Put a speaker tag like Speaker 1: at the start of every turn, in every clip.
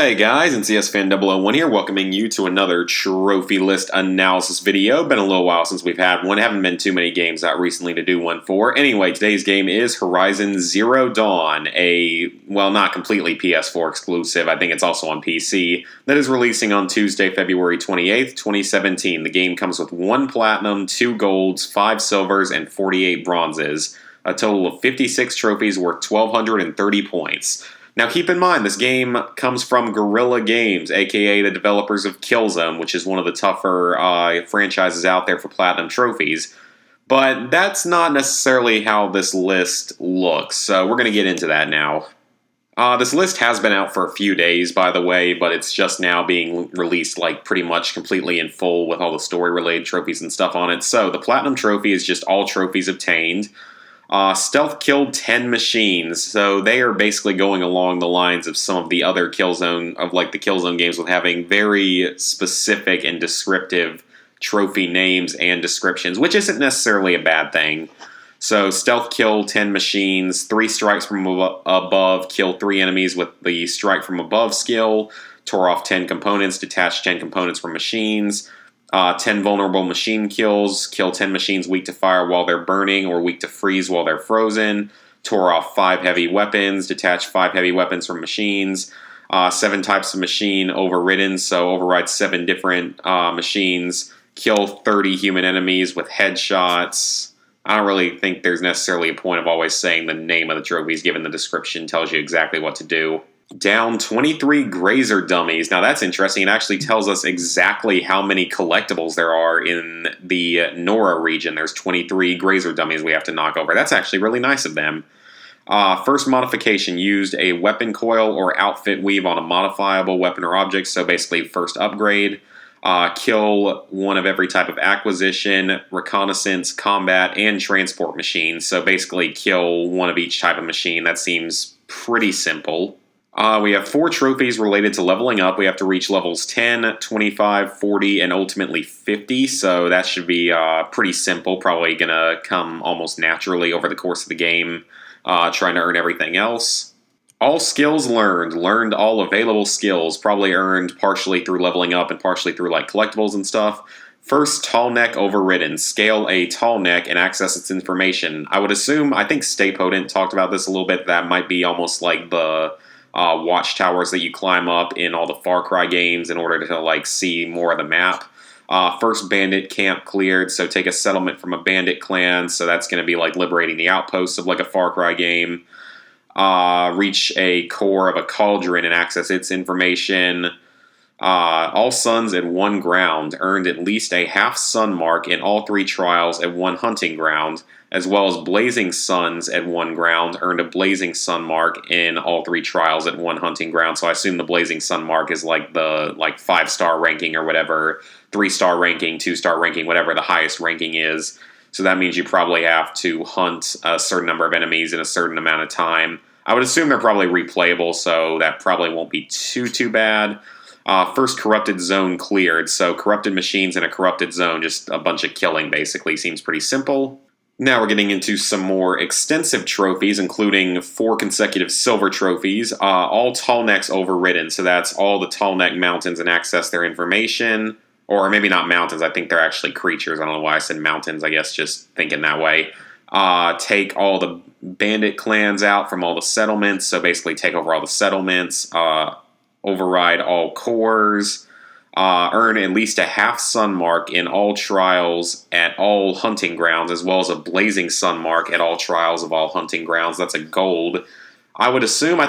Speaker 1: Hey guys, NCS Fan 001 here, welcoming you to another trophy list analysis video. Been a little while since we've had one. Haven't been too many games out recently to do one for. Anyway, today's game is Horizon Zero Dawn, not completely PS4 exclusive. I think it's also on PC. That is releasing on Tuesday, February 28th, 2017. The game comes with 1 platinum, 2 golds, 5 silvers, and 48 bronzes. A total of 56 trophies worth 1,230 points. Now keep in mind, this game comes from Guerrilla Games, aka the developers of Killzone, which is one of the tougher franchises out there for Platinum trophies. But that's not necessarily how this list looks, so we're going to get into that now. This list has been out for a few days, by the way, but it's just now being released pretty much completely in full with all the story-related trophies and stuff on it. So the Platinum trophy is just all trophies obtained. Stealth killed 10 machines, so they are basically going along the lines of some of the other the Killzone games, with having very specific and descriptive trophy names and descriptions, which isn't necessarily a bad thing. So Stealth killed 10 machines, 3 strikes from above, killed 3 enemies with the strike from above skill, tore off 10 components, detached 10 components from machines. 10 vulnerable machine kills, kill 10 machines weak to fire while they're burning or weak to freeze while they're frozen, tore off 5 heavy weapons, detach 5 heavy weapons from machines, 7 types of machine overridden, so override 7 different machines, kill 30 human enemies with headshots. I don't really think there's necessarily a point of always saying the name of the trophies, given the description tells you exactly what to do. Down 23 Grazer dummies. Now that's interesting. It actually tells us exactly how many collectibles there are in the Nora region. There's 23 Grazer dummies we have to knock over. That's actually really nice of them. First modification, used a weapon coil or outfit weave on a modifiable weapon or object, so basically first upgrade. Kill 1 of every type of acquisition, reconnaissance, combat, and transport machine, so basically kill 1 of each type of machine. That seems pretty simple. We have 4 trophies related to leveling up. We have to reach levels 10, 25, 40, and ultimately 50, so that should be pretty simple. Probably going to come almost naturally over the course of the game, trying to earn everything else. All skills learned all available skills, probably earned partially through leveling up and partially through collectibles and stuff. First, Tall Neck overridden. Scale a Tall Neck and access its information. I think Stay Potent talked about this a little bit. That might be almost like the watchtowers that you climb up in all the Far Cry games in order to see more of the map. First bandit camp cleared, so take a settlement from a bandit clan, so that's going to be liberating the outposts of a Far Cry game. Reach a core of a cauldron and access its information. All suns at 1 ground, earned at least a half sun mark in all 3 trials at 1 hunting ground, as well as blazing suns at 1 ground, earned a blazing sun mark in all 3 trials at 1 hunting ground. So I assume the blazing sun mark is the 5-star ranking or whatever, 3-star ranking, 2-star ranking, whatever the highest ranking is. So that means you probably have to hunt a certain number of enemies in a certain amount of time. I would assume they're probably replayable, so that probably won't be too bad. First corrupted zone cleared, so corrupted machines in a corrupted zone, just a bunch of killing basically. Seems pretty simple. Now we're getting into some more extensive trophies, including 4 consecutive silver trophies, all Tall Necks overridden, so that's all the Tall Neck mountains and access their information. Or maybe not mountains, I think they're actually creatures. I don't know why I said mountains, I guess just thinking that way. Take all the bandit clans out from all the settlements, so basically take over all the settlements, override all cores, earn at least a half sun mark in all trials at all hunting grounds, as well as a blazing sun mark at all trials of all hunting grounds. That's a gold. I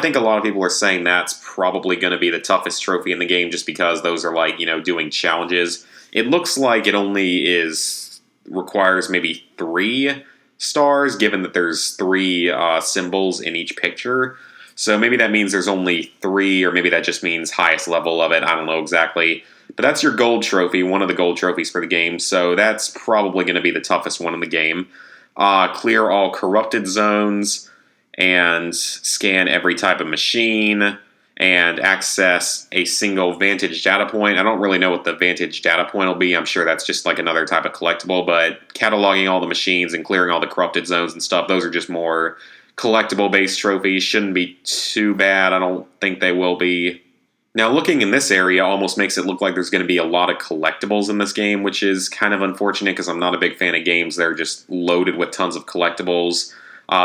Speaker 1: think a lot of people are saying that's probably going to be the toughest trophy in the game, just because those are doing challenges. It looks like it only requires maybe 3 stars, given that there's 3 symbols in each picture. So maybe that means there's only 3, or maybe that just means highest level of it. I don't know exactly. But that's your gold trophy, one of the gold trophies for the game. So that's probably going to be the toughest one in the game. Clear all corrupted zones and scan every type of machine and access a single Vantage data point. I don't really know what the Vantage data point will be. I'm sure that's just another type of collectible, but cataloging all the machines and clearing all the corrupted zones and stuff, those are just more collectible-based trophies. Shouldn't be too bad. I don't think they will be. Now, looking in this area almost makes it look like there's going to be a lot of collectibles in this game, which is kind of unfortunate because I'm not a big fan of games that are just loaded with tons of collectibles.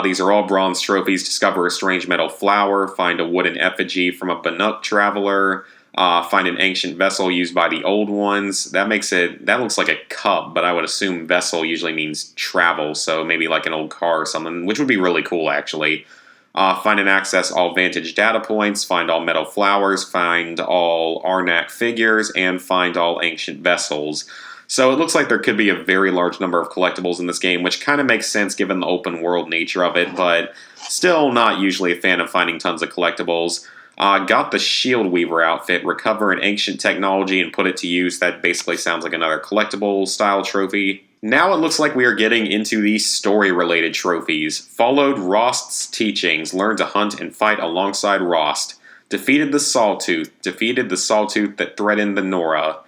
Speaker 1: These are all bronze trophies. Discover a strange metal flower, find a wooden effigy from a Banuk traveler, find an ancient vessel used by the old ones. That looks like a cup, but I would assume vessel usually means travel, so maybe like an old car or something, which would be really cool actually. Find and access all Vantage data points, find all metal flowers, find all Arnak figures, and find all ancient vessels. So it looks like there could be a very large number of collectibles in this game, which kind of makes sense given the open world nature of it, but still not usually a fan of finding tons of collectibles. Got the Shield Weaver outfit, recover an ancient technology and put it to use. That basically sounds like another collectible style trophy. Now it looks like we are getting into the story-related trophies. Followed Rost's teachings, learned to hunt and fight alongside Rost. Defeated the Sawtooth that threatened the Nora.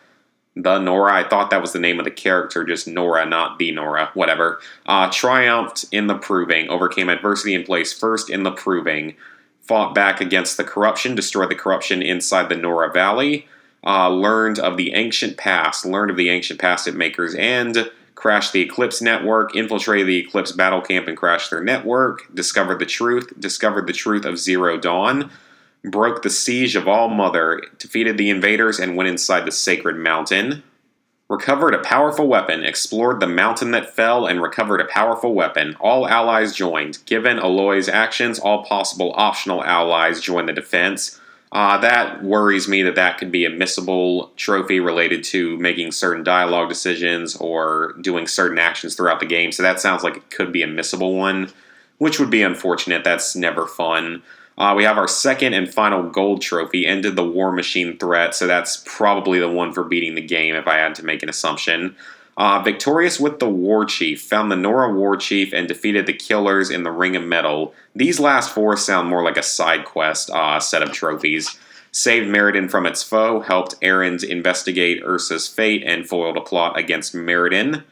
Speaker 1: The Nora, I thought that was the name of the character, just Nora, not the Nora, whatever. Triumphed in the Proving, overcame adversity and placed first in the Proving. Fought back against the corruption, destroyed the corruption inside the Nora Valley. Learned of the ancient past at Maker's End. Crashed the Eclipse network, infiltrated the Eclipse battle camp and crashed their network, discovered the truth of Zero Dawn, broke the siege of All Mother, defeated the invaders and went inside the Sacred Mountain, recovered a powerful weapon, explored the mountain that fell and recovered a powerful weapon. All allies joined. Given Aloy's actions, all possible optional allies join the defense. That worries me that could be a missable trophy related to making certain dialogue decisions or doing certain actions throughout the game. So that sounds like it could be a missable one, which would be unfortunate. That's never fun. We have our second and final gold trophy, ended the War Machine threat, so that's probably the one for beating the game if I had to make an assumption. Victorious with the War Chief, found the Nora War Chief and defeated the killers in the Ring of Metal. These last four sound more like a side quest set of trophies. Saved Meriden from its foe, helped Erend investigate Ursa's fate, and foiled a plot against Meriden.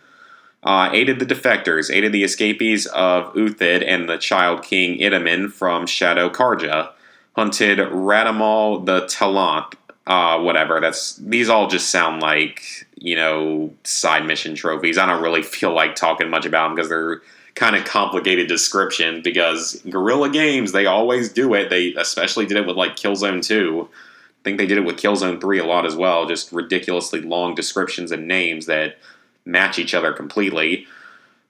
Speaker 1: Aided the defectors, aided the escapees of Uthid and the Child King Idaman from Shadow Karja. Hunted Radamal the Talant. Whatever. These all just sound like, side mission trophies. I don't really feel like talking much about them because they're kind of complicated description, because Guerrilla Games, they always do it. They especially did it with like Killzone 2. I think they did it with Killzone 3 a lot as well. Just ridiculously long descriptions and names that match each other completely.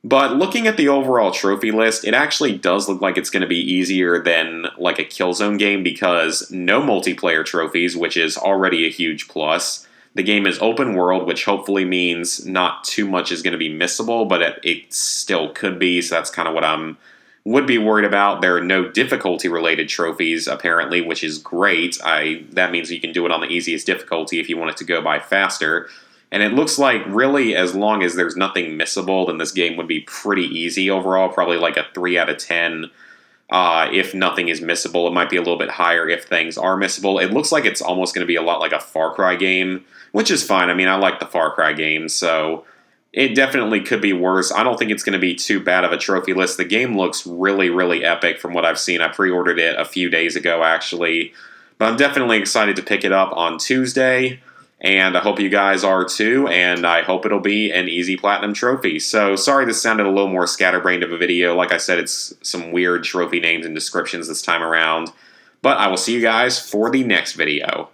Speaker 1: But looking at the overall trophy list, it actually does look like it's going to be easier than like a Killzone game, because no multiplayer trophies, which is already a huge plus. The game is open world, which hopefully means not too much is going to be missable, but it still could be, so that's kind of what would be worried about. There are no difficulty related trophies apparently, which is great. That means you can do it on the easiest difficulty if you want it to go by faster. And it looks like, really, as long as there's nothing missable, then this game would be pretty easy overall. Probably like a 3 out of 10 if nothing is missable. It might be a little bit higher if things are missable. It looks like it's almost going to be a lot like a Far Cry game, which is fine. I mean, I like the Far Cry games, so it definitely could be worse. I don't think it's going to be too bad of a trophy list. The game looks really, really epic from what I've seen. I pre-ordered it a few days ago, actually. But I'm definitely excited to pick it up on Tuesday. And I hope you guys are too, and I hope it'll be an easy platinum trophy. So, sorry this sounded a little more scatterbrained of a video. Like I said, it's some weird trophy names and descriptions this time around. But I will see you guys for the next video.